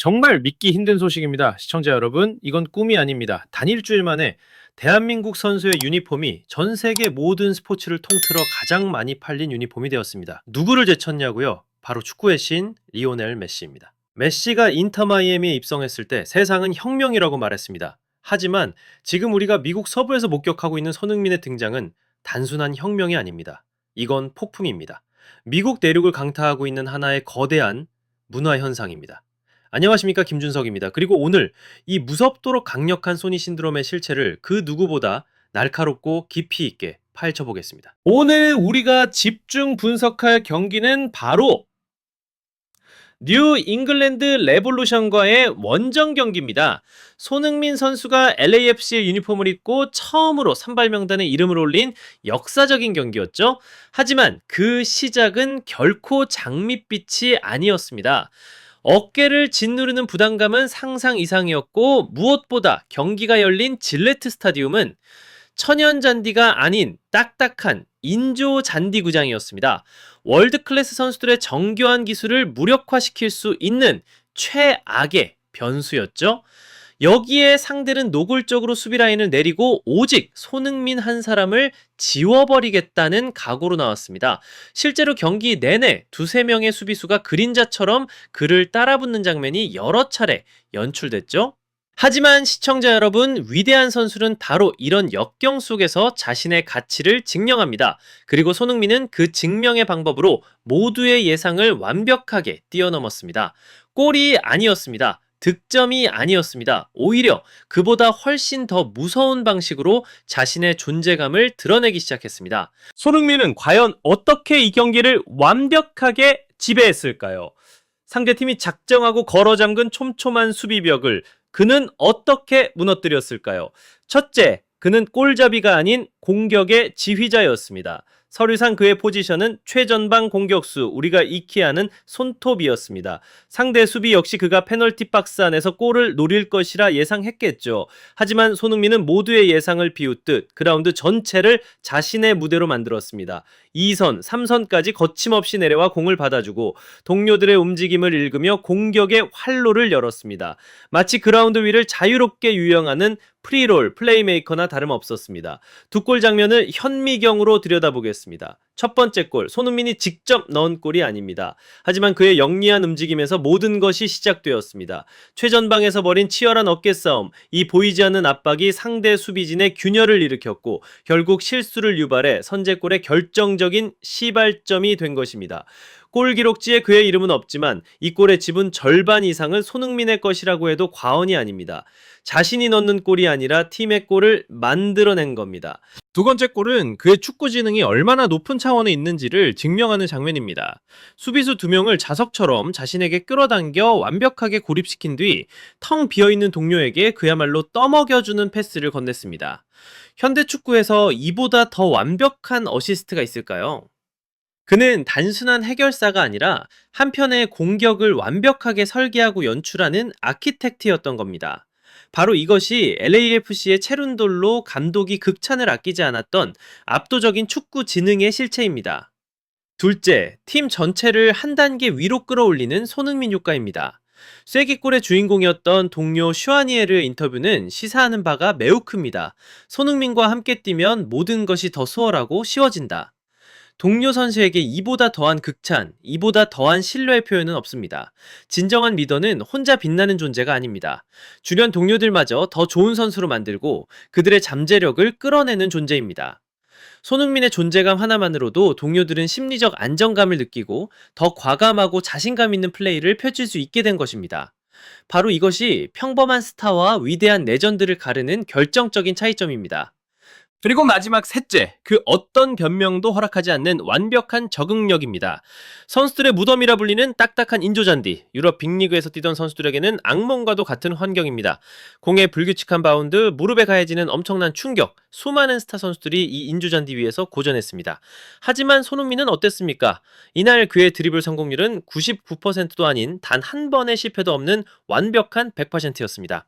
정말 믿기 힘든 소식입니다. 시청자 여러분, 이건 꿈이 아닙니다. 단 일주일 만에 대한민국 선수의 유니폼이 전 세계 모든 스포츠를 통틀어 가장 많이 팔린 유니폼이 되었습니다. 누구를 제쳤냐고요? 바로 축구의 신 리오넬 메시입니다. 메시가 인터 마이애미에 입성했을 때 세상은 혁명이라고 말했습니다. 하지만 지금 우리가 미국 서부에서 목격하고 있는 손흥민의 등장은 단순한 혁명이 아닙니다. 이건 폭풍입니다. 미국 내륙을 강타하고 있는 하나의 거대한 문화 현상입니다. 안녕하십니까, 김준석입니다. 그리고 오늘 이 무섭도록 강력한 소니 신드롬의 실체를 그 누구보다 날카롭고 깊이 있게 파헤쳐 보겠습니다. 오늘 우리가 집중 분석할 경기는 바로 뉴 잉글랜드 레볼루션과의 원정 경기입니다. 손흥민 선수가 LAFC의 유니폼을 입고 처음으로 선발 명단에 이름을 올린 역사적인 경기였죠. 하지만 그 시작은 결코 장밋빛이 아니었습니다. 어깨를 짓누르는 부담감은 상상 이상이었고, 무엇보다 경기가 열린 질레트 스타디움은 천연 잔디가 아닌 딱딱한 인조 잔디 구장이었습니다. 월드 클래스 선수들의 정교한 기술을 무력화시킬 수 있는 최악의 변수였죠. 여기에 상대는 노골적으로 수비 라인을 내리고 오직 손흥민 한 사람을 지워버리겠다는 각오로 나왔습니다. 실제로 경기 내내 두세 명의 수비수가 그림자처럼 그를 따라붙는 장면이 여러 차례 연출됐죠. 하지만 시청자 여러분, 위대한 선수는 바로 이런 역경 속에서 자신의 가치를 증명합니다. 그리고 손흥민은 그 증명의 방법으로 모두의 예상을 완벽하게 뛰어넘었습니다. 골이 아니었습니다. 득점이 아니었습니다. 오히려 그보다 훨씬 더 무서운 방식으로 자신의 존재감을 드러내기 시작했습니다. 손흥민은 과연 어떻게 이 경기를 완벽하게 지배했을까요? 상대팀이 작정하고 걸어 잠근 촘촘한 수비벽을 그는 어떻게 무너뜨렸을까요? 첫째, 그는 골잡이가 아닌 공격의 지휘자였습니다. 서류상 그의 포지션은 최전방 공격수, 우리가 익히 아는 손톱이었습니다. 상대 수비 역시 그가 페널티 박스 안에서 골을 노릴 것이라 예상했겠죠. 하지만 손흥민은 모두의 예상을 비웃듯 그라운드 전체를 자신의 무대로 만들었습니다. 2선, 3선까지 거침없이 내려와 공을 받아주고 동료들의 움직임을 읽으며 공격의 활로를 열었습니다. 마치 그라운드 위를 자유롭게 유영하는 프리롤 플레이메이커나 다름없었습니다. 두 골 장면을 현미경으로 들여다보겠습니다. 첫 번째 골, 손흥민이 직접 넣은 골이 아닙니다. 하지만 그의 영리한 움직임에서 모든 것이 시작되었습니다. 최전방에서 벌인 치열한 어깨싸움, 이 보이지 않는 압박이 상대 수비진의 균열을 일으켰고 결국 실수를 유발해 선제골의 결정적인 시발점이 된 것입니다. 골 기록지에 그의 이름은 없지만 이 골의 지분 절반 이상은 손흥민의 것이라고 해도 과언이 아닙니다. 자신이 넣는 골이 아니라 팀의 골을 만들어낸 겁니다. 두 번째 골은 그의 축구 지능이 얼마나 높은 차원에 있는지를 증명하는 장면입니다. 수비수 두 명을 자석처럼 자신에게 끌어당겨 완벽하게 고립시킨 뒤 텅 비어있는 동료에게 그야말로 떠먹여주는 패스를 건넸습니다. 현대 축구에서 이보다 더 완벽한 어시스트가 있을까요? 그는 단순한 해결사가 아니라 한편의 공격을 완벽하게 설계하고 연출하는 아키텍트였던 겁니다. 바로 이것이 LAFC의 체룬돌로 감독이 극찬을 아끼지 않았던 압도적인 축구 지능의 실체입니다. 둘째, 팀 전체를 한 단계 위로 끌어올리는 손흥민 효과입니다. 쐐기골의 주인공이었던 동료 슈아니에르의 인터뷰는 시사하는 바가 매우 큽니다. 손흥민과 함께 뛰면 모든 것이 더 수월하고 쉬워진다. 동료 선수에게 이보다 더한 극찬, 이보다 더한 신뢰의 표현은 없습니다. 진정한 리더는 혼자 빛나는 존재가 아닙니다. 주변 동료들마저 더 좋은 선수로 만들고 그들의 잠재력을 끌어내는 존재입니다. 손흥민의 존재감 하나만으로도 동료들은 심리적 안정감을 느끼고 더 과감하고 자신감 있는 플레이를 펼칠 수 있게 된 것입니다. 바로 이것이 평범한 스타와 위대한 레전드를 가르는 결정적인 차이점입니다. 그리고 마지막 셋째, 그 어떤 변명도 허락하지 않는 완벽한 적응력입니다. 선수들의 무덤이라 불리는 딱딱한 인조잔디, 유럽 빅리그에서 뛰던 선수들에게는 악몽과도 같은 환경입니다. 공의 불규칙한 바운드, 무릎에 가해지는 엄청난 충격, 수많은 스타 선수들이 이 인조잔디 위에서 고전했습니다. 하지만 손흥민은 어땠습니까? 이날 그의 드리블 성공률은 99%도 아닌 단 한 번의 실패도 없는 완벽한 100%였습니다.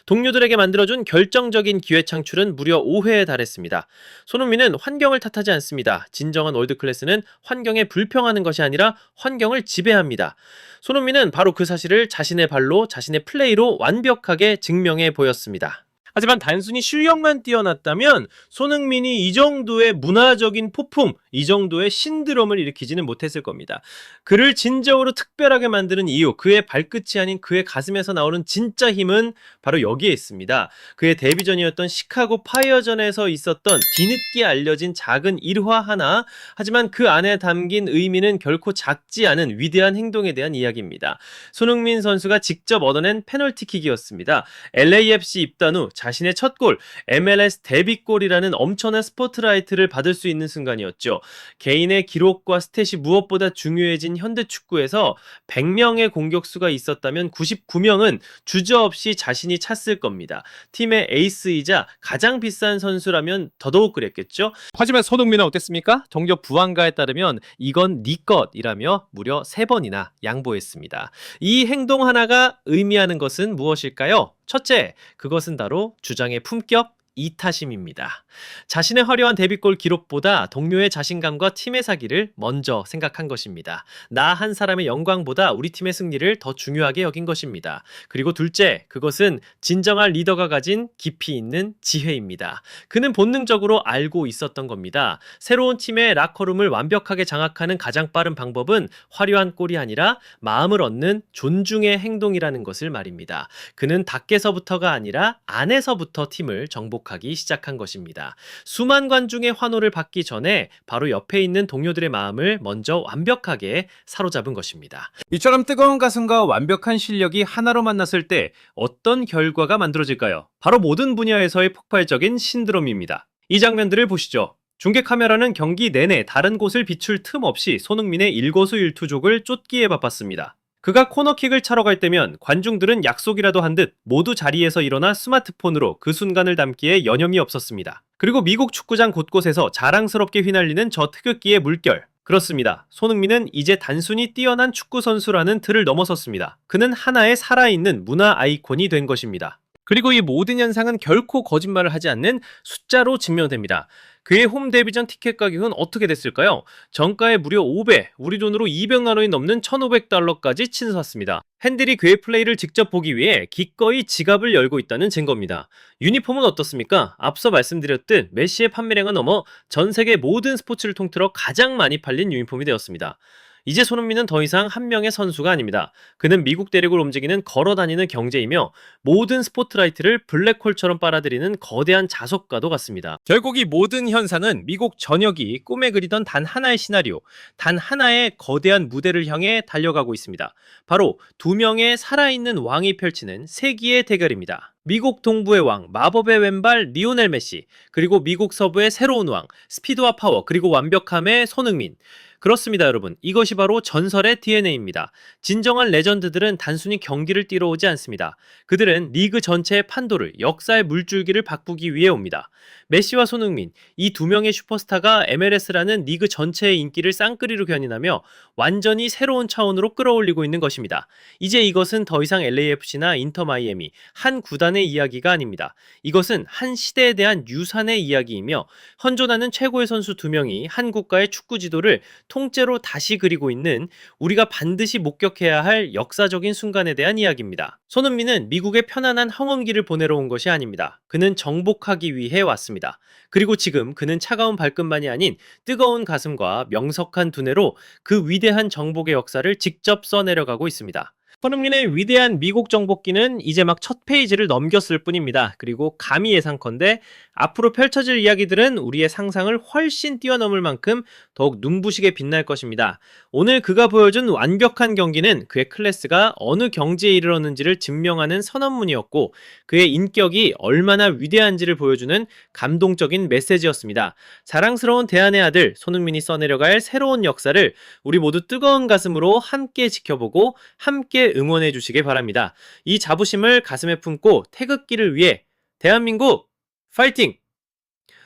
동료들에게 만들어준 결정적인 기회 창출은 무려 5회에 달했습니다. 했습니다. 손흥민은 환경을 탓하지 않습니다. 진정한 월드클래스는 환경에 불평하는 것이 아니라 환경을 지배합니다. 손흥민은 바로 그 사실을 자신의 발로, 자신의 플레이로 완벽하게 증명해 보였습니다. 하지만 단순히 실력만 뛰어났다면 손흥민이 이 정도의 문화적인 폭풍, 이 정도의 신드롬을 일으키지는 못했을 겁니다. 그를 진정으로 특별하게 만드는 이유, 그의 발끝이 아닌 그의 가슴에서 나오는 진짜 힘은 바로 여기에 있습니다. 그의 데뷔전이었던 시카고 파이어전에서 있었던 뒤늦게 알려진 작은 일화 하나, 하지만 그 안에 담긴 의미는 결코 작지 않은 위대한 행동에 대한 이야기입니다. 손흥민 선수가 직접 얻어낸 페널티킥이었습니다. LAFC 입단 후 자신의 첫 골, MLS 데뷔골이라는 엄청난 스포트라이트를 받을 수 있는 순간이었죠. 개인의 기록과 스탯이 무엇보다 중요해진 현대 축구에서 100명의 공격수가 있었다면 99명은 주저없이 자신이 찼을 겁니다. 팀의 에이스이자 가장 비싼 선수라면 더더욱 그랬겠죠. 하지만 손흥민은 어땠습니까? 정적 부안가에 따르면 이건 네 것이라며 무려 3번이나 양보했습니다. 이 행동 하나가 의미하는 것은 무엇일까요? 첫째, 그것은 바로 주장의 품격, 이타심입니다. 자신의 화려한 데뷔골 기록보다 동료의 자신감과 팀의 사기를 먼저 생각한 것입니다. 나 한 사람의 영광보다 우리 팀의 승리를 더 중요하게 여긴 것입니다. 그리고 둘째, 그것은 진정한 리더가 가진 깊이 있는 지혜입니다. 그는 본능적으로 알고 있었던 겁니다. 새로운 팀의 라커룸을 완벽하게 장악하는 가장 빠른 방법은 화려한 골이 아니라 마음을 얻는 존중의 행동이라는 것을 말입니다. 그는 밖에서부터가 아니라 안에서부터 팀을 정복하기 시작한 것입니다. 수만 관중의 환호를 받기 전에 바로 옆에 있는 동료들의 마음을 먼저 완벽하게 사로잡은 것입니다. 이처럼 뜨거운 가슴과 완벽한 실력이 하나로 만났을 때 어떤 결과가 만들어질까요? 바로 모든 분야에서의 폭발적인 신드롬입니다. 이 장면들을 보시죠. 중계 카메라는 경기 내내 다른 곳을 비출 틈 없이 손흥민의 일거수일투족을 쫓기에 바빴습니다. 그가 코너킥을 차러 갈 때면 관중들은 약속이라도 한 듯 모두 자리에서 일어나 스마트폰으로 그 순간을 담기에 여념이 없었습니다. 그리고 미국 축구장 곳곳에서 자랑스럽게 휘날리는 저 태극기의 물결. 그렇습니다. 손흥민은 이제 단순히 뛰어난 축구 선수라는 틀을 넘어섰습니다. 그는 하나의 살아있는 문화 아이콘이 된 것입니다. 그리고 이 모든 현상은 결코 거짓말을 하지 않는 숫자로 증명됩니다. 그의 홈 데뷔전 티켓 가격은 어떻게 됐을까요? 정가의 무려 5배, 우리 돈으로 200만 원이 넘는 $1,500까지 치솟았습니다. 팬들이 그의 플레이를 직접 보기 위해 기꺼이 지갑을 열고 있다는 증거입니다. 유니폼은 어떻습니까? 앞서 말씀드렸듯 메시의 판매량은 넘어 전 세계 모든 스포츠를 통틀어 가장 많이 팔린 유니폼이 되었습니다. 이제 손흥민은 더 이상 한 명의 선수가 아닙니다. 그는 미국 대륙을 움직이는 걸어다니는 경제이며 모든 스포트라이트를 블랙홀처럼 빨아들이는 거대한 자석과도 같습니다. 결국 이 모든 현상은 미국 전역이 꿈에 그리던 단 하나의 시나리오, 단 하나의 거대한 무대를 향해 달려가고 있습니다. 바로 두 명의 살아있는 왕이 펼치는 세기의 대결입니다. 미국 동부의 왕, 마법의 왼발 리오넬 메시, 그리고 미국 서부의 새로운 왕, 스피드와 파워, 그리고 완벽함의 손흥민. 그렇습니다, 여러분. 이것이 바로 전설의 DNA입니다. 진정한 레전드들은 단순히 경기를 뛰러 오지 않습니다. 그들은 리그 전체의 판도를, 역사의 물줄기를 바꾸기 위해 옵니다. 메시와 손흥민, 이 두 명의 슈퍼스타가 MLS라는 리그 전체의 인기를 쌍끌이로 견인하며 완전히 새로운 차원으로 끌어올리고 있는 것입니다. 이제 이것은 더 이상 LAFC나 인터 마이애미, 한 구단의 이야기가 아닙니다. 이것은 한 시대에 대한 유산의 이야기이며 현존하는 최고의 선수 두 명이 한 국가의 축구 지도를 통째로 다시 그리고 있는 우리가 반드시 목격해야 할 역사적인 순간에 대한 이야기입니다. 손흥민은 미국의 편안한 황혼기를 보내러 온 것이 아닙니다. 그는 정복하기 위해 왔습니다. 그리고 지금 그는 차가운 발끝만이 아닌 뜨거운 가슴과 명석한 두뇌로 그 위대한 정복의 역사를 직접 써내려가고 있습니다. 손흥민의 위대한 미국 정복기는 이제 막 첫 페이지를 넘겼을 뿐입니다. 그리고 감히 예상컨대 앞으로 펼쳐질 이야기들은 우리의 상상을 훨씬 뛰어넘을 만큼 더욱 눈부시게 빛날 것입니다. 오늘 그가 보여준 완벽한 경기는 그의 클래스가 어느 경지에 이르렀는지를 증명하는 선언문이었고 그의 인격이 얼마나 위대한지를 보여주는 감동적인 메시지였습니다. 자랑스러운 대안의 아들 손흥민이 써내려갈 새로운 역사를 우리 모두 뜨거운 가슴으로 함께 지켜보고 함께 응원해 주시기 바랍니다. 이 자부심을 가슴에 품고 태극기를 위해 대한민국 파이팅!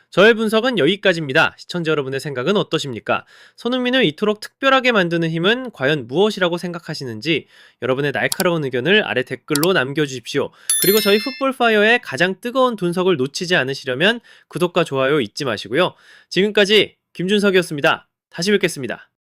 저의 분석은 여기까지입니다. 시청자 여러분의 생각은 어떠십니까? 손흥민을 이토록 특별하게 만드는 힘은 과연 무엇이라고 생각하시는지 여러분의 날카로운 의견을 아래 댓글로 남겨주십시오. 그리고 저희 풋볼파이어의 가장 뜨거운 분석을 놓치지 않으시려면 구독과 좋아요 잊지 마시고요. 지금까지 김준석이었습니다. 다시 뵙겠습니다.